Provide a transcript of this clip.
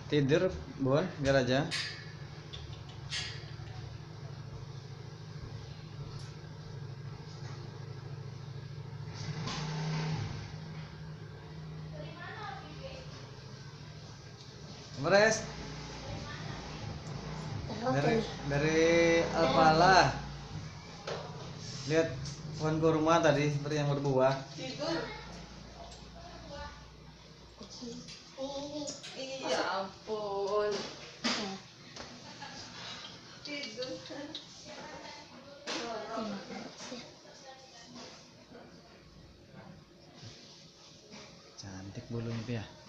Tidur, Bun, biar aja. Beres. Dari Alpala. Lihat pohon kurma tadi seperti yang berbuah. Ya ampun. Tidur. Cantik bulunya, Pi, ya.